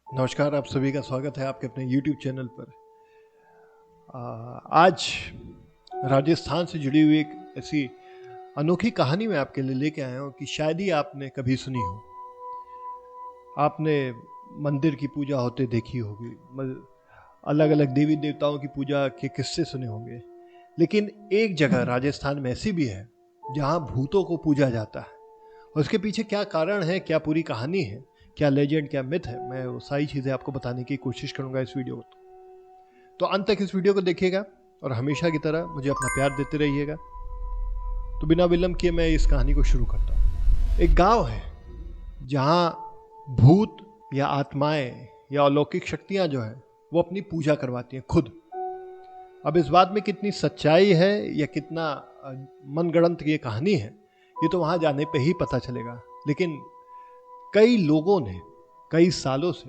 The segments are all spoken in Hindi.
नमस्कार, आप सभी का स्वागत है आपके अपने YouTube चैनल पर। आज राजस्थान से जुड़ी हुई एक ऐसी अनोखी कहानी मैं आपके लिए लेके आया हूँ कि शायद ही आपने कभी सुनी हो। आपने मंदिर की पूजा होते देखी होगी, अलग अलग देवी देवताओं की पूजा के किस्से सुने होंगे, लेकिन एक जगह राजस्थान में ऐसी भी है जहाँ भूतों को पूजा जाता है। और उसके पीछे क्या कारण है, क्या पूरी कहानी है, क्या लेजेंड, क्या मिथ है, मैं वो सारी चीज़ें आपको बताने की कोशिश करूंगा इस वीडियो में। तो अंत तक इस वीडियो को देखिएगा और हमेशा की तरह मुझे अपना प्यार देते रहिएगा। तो बिना विलंब किए मैं इस कहानी को शुरू करता हूँ। एक गांव है जहाँ भूत या आत्माएं या अलौकिक शक्तियाँ जो है वो अपनी पूजा करवाती हैं खुद। अब इस बात में कितनी सच्चाई है या कितना मनगढ़ंत ये कहानी है, ये तो वहाँ जाने पे ही पता चलेगा। लेकिन कई लोगों ने कई सालों से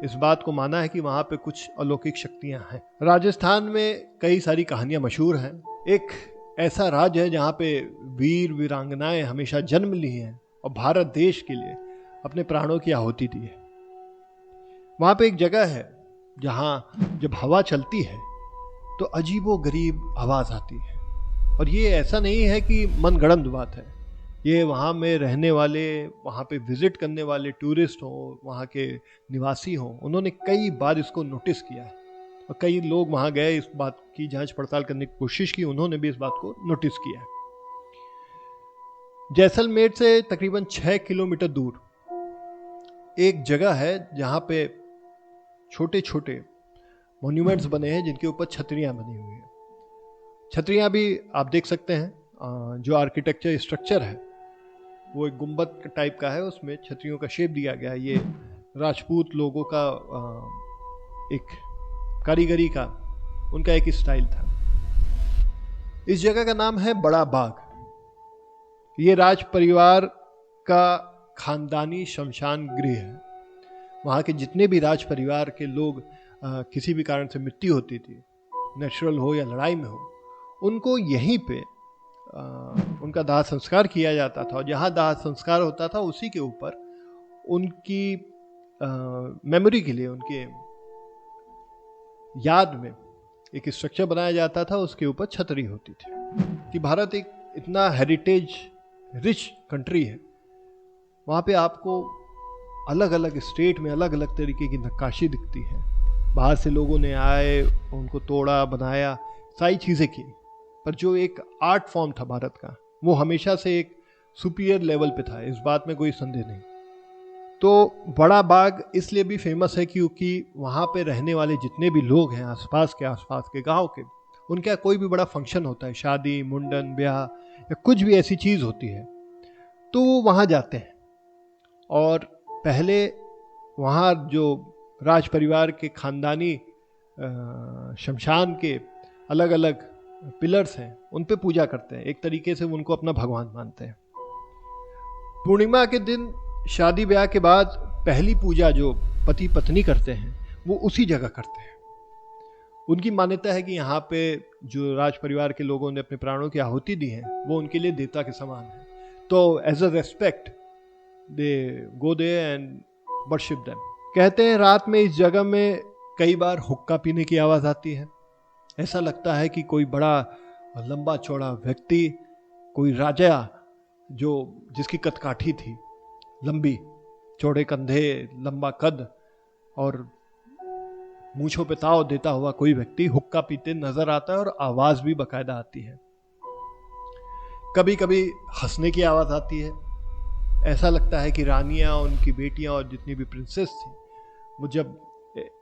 इस बात को माना है कि वहाँ पे कुछ अलौकिक शक्तियाँ हैं। राजस्थान में कई सारी कहानियाँ मशहूर हैं। एक ऐसा राज्य है जहाँ पे वीर वीरांगनाएं हमेशा जन्म ली हैं और भारत देश के लिए अपने प्राणों की आहुति दी है। वहाँ पे एक जगह है जहाँ जब हवा चलती है तो अजीबो गरीब आवाज़ आती है। और ये ऐसा नहीं है कि मनगढ़ंत बात है, ये वहाँ में रहने वाले, वहाँ पे विजिट करने वाले टूरिस्ट हों, वहाँ के निवासी हों, उन्होंने कई बार इसको नोटिस किया है। और कई लोग वहाँ गए, इस बात की जांच पड़ताल करने की कोशिश की, उन्होंने भी इस बात को नोटिस किया है। जैसलमेर से तकरीबन 6 किलोमीटर दूर एक जगह है जहाँ पे छोटे छोटे मॉन्यूमेंट्स बने हैं जिनके ऊपर छतरियाँ बनी हुई हैं। छतरियाँ भी आप देख सकते हैं, जो आर्किटेक्चर स्ट्रक्चर है वो एक गुंबद टाइप का है, उसमें छतरियों का शेप दिया गया है। ये राजपूत लोगों का एक कारीगरी का उनका एक स्टाइल था। इस जगह का नाम है बड़ा बाग। ये राज परिवार का खानदानी शमशान गृह है। वहाँ के जितने भी राज परिवार के लोग किसी भी कारण से मृत्यु होती थी, नेचुरल हो या लड़ाई में हो, उनको यहीं पे उनका दाह संस्कार किया जाता था। और जहाँ दाह संस्कार होता था उसी के ऊपर उनकी मेमोरी के लिए, उनके याद में एक स्ट्रक्चर बनाया जाता था, उसके ऊपर छतरी होती थी। कि भारत एक इतना हेरिटेज रिच कंट्री है, वहाँ पे आपको अलग अलग स्टेट में अलग अलग तरीके की नक्काशी दिखती है। बाहर से लोगों ने आए, उनको तोड़ा, बनाया, सारी चीज़ें की, पर जो एक आर्ट फॉर्म था भारत का, वो हमेशा से एक सुपीरियर लेवल पे था, इस बात में कोई संदेह नहीं। तो बड़ा बाग इसलिए भी फेमस है क्योंकि वहाँ पे रहने वाले जितने भी लोग हैं आसपास के गांव के, उनका कोई भी बड़ा फंक्शन होता है, शादी, मुंडन, ब्याह या कुछ भी ऐसी चीज़ होती है, तो वो वहाँ जाते हैं। और पहले वहाँ जो राज परिवार के खानदानी शमशान के अलग अलग पिलर्स हैं, उन पे पूजा करते हैं। एक तरीके से उनको अपना भगवान मानते हैं। पूर्णिमा के दिन शादी ब्याह के बाद पहली पूजा जो पति पत्नी करते हैं वो उसी जगह करते हैं। उनकी मान्यता है कि यहाँ पे जो राज परिवार के लोगों ने अपने प्राणों की आहुति दी है वो उनके लिए देवता के समान है। तो as a respect they go there and worship them. कहते हैं रात में इस जगह में कई बार हुक्का पीने की आवाज़ आती है। ऐसा लगता है कि कोई बड़ा लंबा चौड़ा व्यक्ति, कोई राजा जो जिसकी कदकाठी थी, लंबी, चौड़े कंधे, लंबा कद और मूंछों पे ताव देता हुआ कोई व्यक्ति हुक्का पीते नजर आता है और आवाज भी बकायदा आती है। कभी कभी हंसने की आवाज आती है। ऐसा लगता है कि रानियां, उनकी बेटियां और जितनी भी प्रिंसेस थी, वो जब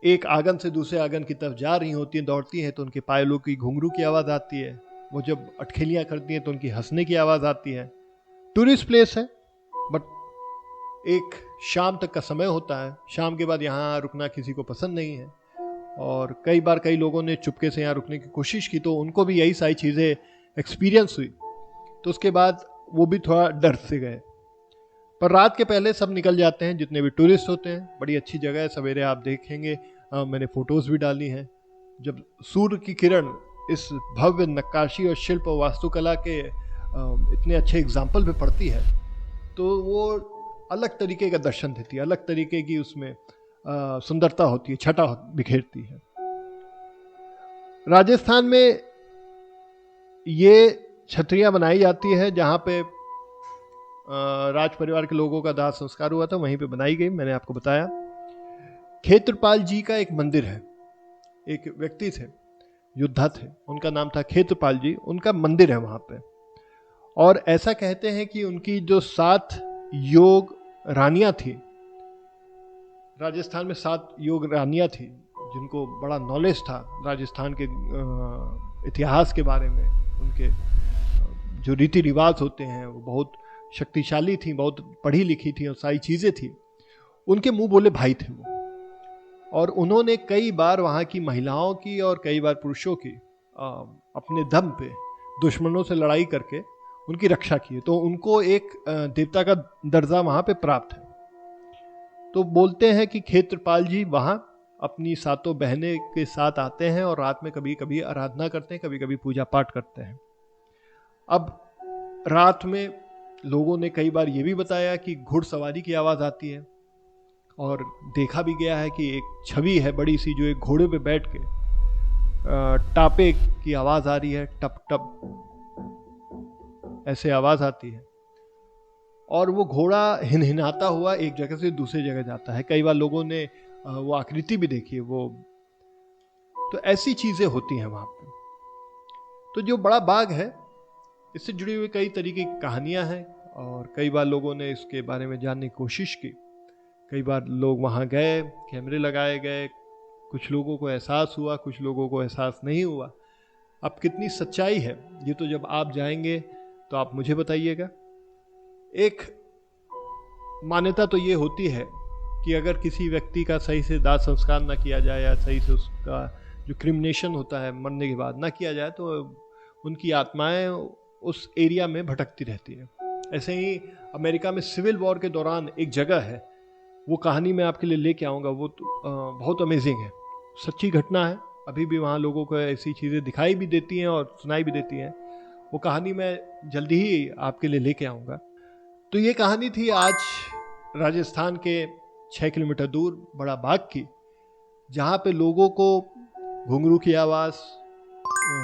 एक आंगन से दूसरे आंगन की तरफ जा रही होती हैं, दौड़ती हैं, तो उनके पायलों की घुंघरू की आवाज़ आती है। वो जब अटखेलियाँ करती हैं तो उनकी हंसने की आवाज़ आती है। टूरिस्ट प्लेस है, बट एक शाम तक का समय होता है। शाम के बाद यहाँ रुकना किसी को पसंद नहीं है। और कई बार कई लोगों ने चुपके से यहाँ रुकने की कोशिश की, तो उनको भी यही सारी चीज़ें एक्सपीरियंस हुई। तो उसके बाद वो भी थोड़ा डर से गए। पर रात के पहले सब निकल जाते हैं, जितने भी टूरिस्ट होते हैं। बड़ी अच्छी जगह है, सवेरे आप देखेंगे, मैंने फ़ोटोज़ भी डाली हैं। जब सूर्य की किरण इस भव्य नक्काशी और शिल्प और वास्तुकला के इतने अच्छे एग्जाम्पल पे पड़ती है, तो वो अलग तरीके का दर्शन देती है, अलग तरीके की उसमें सुंदरता होती है, छटा बिखेरती है। राजस्थान में ये छतरियां बनाई जाती है जहाँ पे राज परिवार के लोगों का दाह संस्कार हुआ था, वहीं पे बनाई गई, मैंने आपको बताया। क्षेत्रपाल जी का एक मंदिर है, एक व्यक्ति थे, योद्धा थे, उनका नाम था क्षेत्रपाल जी, उनका मंदिर है वहाँ पे। और ऐसा कहते हैं कि उनकी जो 7 योग रानियां थी, राजस्थान में 7 योग रानियां थी जिनको बड़ा नॉलेज था राजस्थान के इतिहास के बारे में, उनके जो रीति रिवाज होते हैं वो बहुत शक्तिशाली थी, बहुत पढ़ी लिखी थी और सारी चीज़ें थी। उनके मुंह बोले भाई थे वो, और उन्होंने कई बार वहाँ की महिलाओं की और कई बार पुरुषों की अपने दम पे दुश्मनों से लड़ाई करके उनकी रक्षा की है। तो उनको एक देवता का दर्जा वहाँ पे प्राप्त है। तो बोलते हैं कि क्षेत्रपाल जी वहाँ अपनी 7 बहनें के साथ आते हैं और रात में कभी कभी आराधना करते हैं, कभी कभी पूजा पाठ करते हैं। अब रात में लोगों ने कई बार ये भी बताया कि घुड़सवारी की आवाज़ आती है, और देखा भी गया है कि एक छवि है बड़ी सी जो एक घोड़े पे बैठ के टापे की आवाज़ आ रही है, टप टप ऐसे आवाज़ आती है, और वो घोड़ा हिनहिनाता हुआ एक जगह से दूसरी जगह जाता है। कई बार लोगों ने वो आकृति भी देखी है वो। तो ऐसी चीज़ें होती हैं वहाँ पे। तो जो बड़ा बाग है, इससे जुड़ी हुई कई तरीके की कहानियाँ हैं, और कई बार लोगों ने इसके बारे में जानने की कोशिश की। कई बार लोग वहाँ गए, कैमरे लगाए गए, कुछ लोगों को एहसास हुआ, कुछ लोगों को एहसास नहीं हुआ। अब कितनी सच्चाई है ये तो जब आप जाएंगे तो आप मुझे बताइएगा। एक मान्यता तो ये होती है कि अगर किसी व्यक्ति का सही से दाह संस्कार ना किया जाए या सही से उसका जो क्रिमिनेशन होता है मरने के बाद ना किया जाए तो उनकी आत्माएं उस एरिया में भटकती रहती है। ऐसे ही अमेरिका में सिविल वॉर के दौरान एक जगह है, वो कहानी मैं आपके लिए लेके आऊँगा, वो तो बहुत अमेजिंग है, सच्ची घटना है। अभी भी वहाँ लोगों को ऐसी चीज़ें दिखाई भी देती हैं और सुनाई भी देती हैं। वो कहानी मैं जल्दी ही आपके लिए लेके आऊँगा। तो ये कहानी थी आज राजस्थान के 6 किलोमीटर दूर बड़ा बाग की, जहाँ पे लोगों को घुंघरू की आवाज़,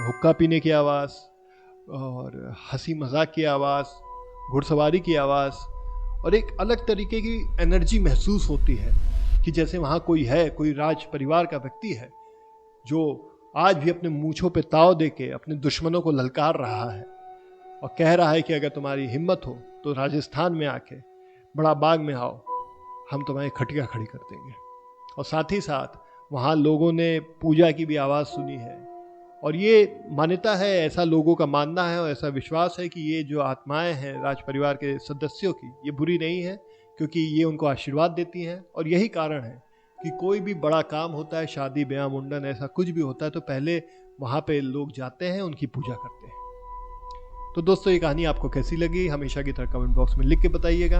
हुक्का पीने की आवाज़ और हंसी मजाक की आवाज़, घुड़सवारी की आवाज़ और एक अलग तरीके की एनर्जी महसूस होती है कि जैसे वहाँ कोई है, कोई राज परिवार का व्यक्ति है जो आज भी अपने मूंछों पे ताव दे के अपने दुश्मनों को ललकार रहा है और कह रहा है कि अगर तुम्हारी हिम्मत हो तो राजस्थान में आके बड़ा बाग में आओ, हम तुम्हारी खटिया खड़ी कर देंगे। और साथ ही साथ वहाँ लोगों ने पूजा की भी आवाज़ सुनी है, और ये मान्यता है, ऐसा लोगों का मानना है और ऐसा विश्वास है कि ये जो आत्माएं हैं राज परिवार के सदस्यों की, ये बुरी नहीं है, क्योंकि ये उनको आशीर्वाद देती हैं। और यही कारण है कि कोई भी बड़ा काम होता है, शादी ब्याह मुंडन ऐसा कुछ भी होता है, तो पहले वहाँ पे लोग जाते हैं, उनकी पूजा करते हैं। तो दोस्तों ये कहानी आपको कैसी लगी हमेशा की तरह कमेंट बॉक्स में लिख के बताइएगा।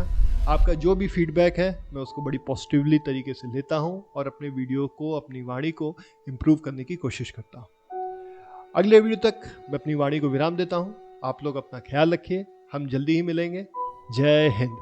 आपका जो भी फीडबैक है मैं उसको बड़ी पॉजिटिवली तरीके से लेता हूँ और अपने वीडियो को, अपनी वाणी को इम्प्रूव करने की कोशिश करता हूँ। अगले वीडियो तक मैं अपनी वाणी को विराम देता हूँ। आप लोग अपना ख्याल रखिए, हम जल्दी ही मिलेंगे। जय हिंद।